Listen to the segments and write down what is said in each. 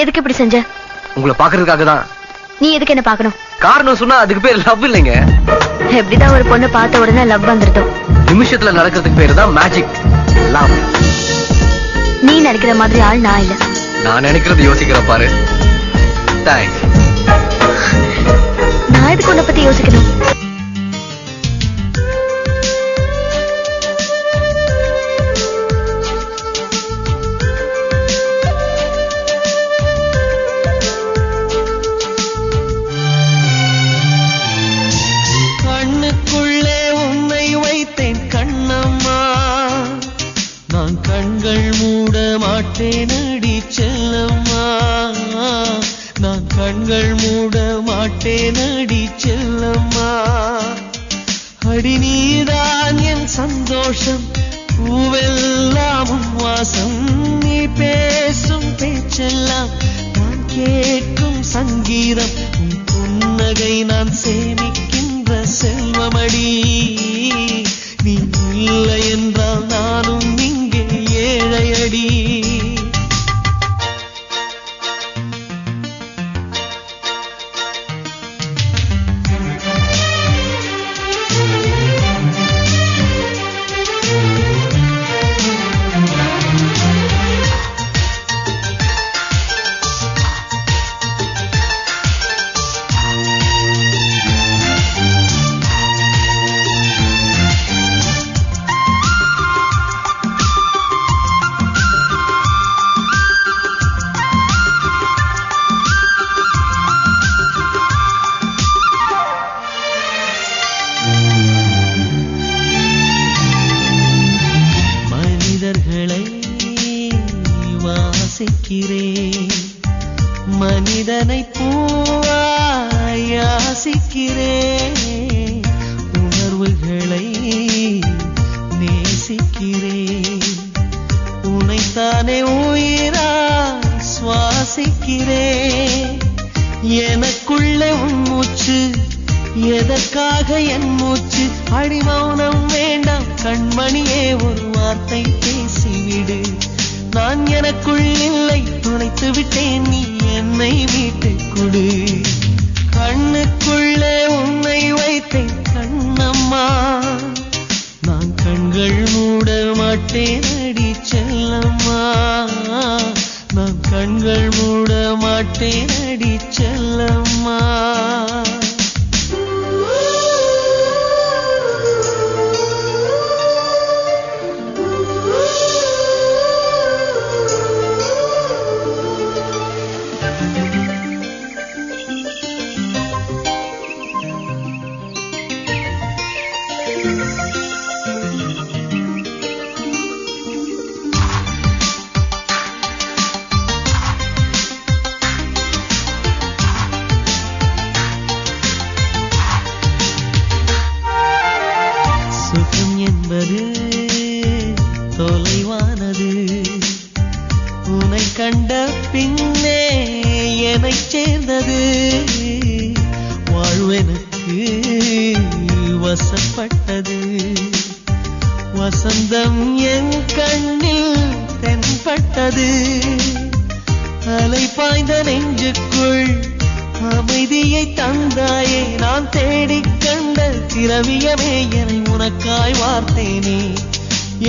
எதுக்கு இப்படி செஞ்ச? உங்களை பாக்குறதுக்காக தான். நீ எதுக்கு என்ன பாக்கணும்? காரணம் சொன்னா அதுக்கு பேர் லவ் இல்லைங்க. எப்படிதான் ஒரு பொண்ணு பார்த்த உடனே லவ் வந்துருதோ? நிமிஷத்துல நடக்கிறதுக்கு பேரு தான் மேஜிக். லவ். நீ நினைக்கிற மாதிரி ஆள் நான் இல்ல. நான் நினைக்கிறது யோசிக்கிற பாரு. தேங்க்ஸ். நான் எதுக்கு உன்னை பத்தி யோசிக்கணும்? கண்ணுக்குள்ளே உன்னை வைத்தேன் கண்ணம்மா, நான் கண்கள் மூட மாட்டேன் அடி செல்லம்மா, நான் கண்கள் மூட மாட்டேன் அடி செல்லம்மா. அடி நீதான் என் சந்தோஷம், பூவெல்லாம் உன் வாசம், நீ பேசும் பேச்செல்லாம் நான் கேட்கும் சங்கீதம், உன் புன்னகை நான் சேமிக்கின்ற செல்வமடி, நீ இல்லை என்றால் நானும் இங்கே ஏழையடி. மனிதர்களை வாசிக்கிறேன், மனிதனை பூவாய் யாசிக்கிறேன், உணர்வுகளை நேசிக்கிறேன், உனைத்தானே உயிராய் சுவாசிக்கிறேன். எனக்குள்ளே உன் மூச்சு, எதற்காக என் மூச்சு? அடி மௌனம் வேண்டாம் கண்மணியே, ஒரு வார்த்தை பேசிவிடு. நான் எனக்குள் இல்லை துளைத்து விட்டேன், நீ என்னை மீட்டுக் கொடு. கண்ணுக்குள்ளே உன்னை வைத்தேன் கண்ணம்மா, நான் கண்கள் மூட மாட்டேன் அடி செல்லம்மா, நான் கண்கள் மூட மாட்டேன் அடி செல்லம்மா. சுகம் என்பது தொலைவானது, உன்னை கண்ட பின்னே என்னை சேர்ந்தது, வாழ்வெனக்கு வசப்பட்டது, வசந்தம் என் கண்ணில் தென்பட்டது, அலை பாய்ந்த நெஞ்சுக்குள் அமைதியை தந்தாயே, நான் தேடிக் கண்ட திரவியமே என்னை உனக்காய் வார்த்தேனே,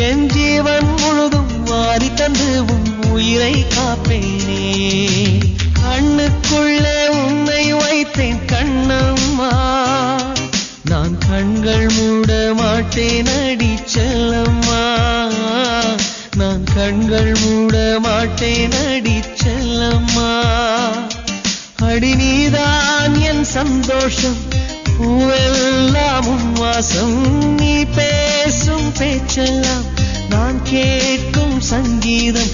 என் ஜீவன் முழுதும் வாரி தந்து உன் உயிரை காப்பேனே. கண்ணுக்குள்ளே உன்னை வைத்தேன் கண்ணம்மா, நான் கண்கள் மூட மாட்டேன் அடி செல்லம்மா, நான் கண்கள் மூட மாட்டேன் அடி செல்லம்மா. அடி நீதான் என் சந்தோஷம், பூவெல்லாம் உன் வாசம், நீ பேசும் பேச்செல்லாம் நான் கேட்கும் சங்கீதம்,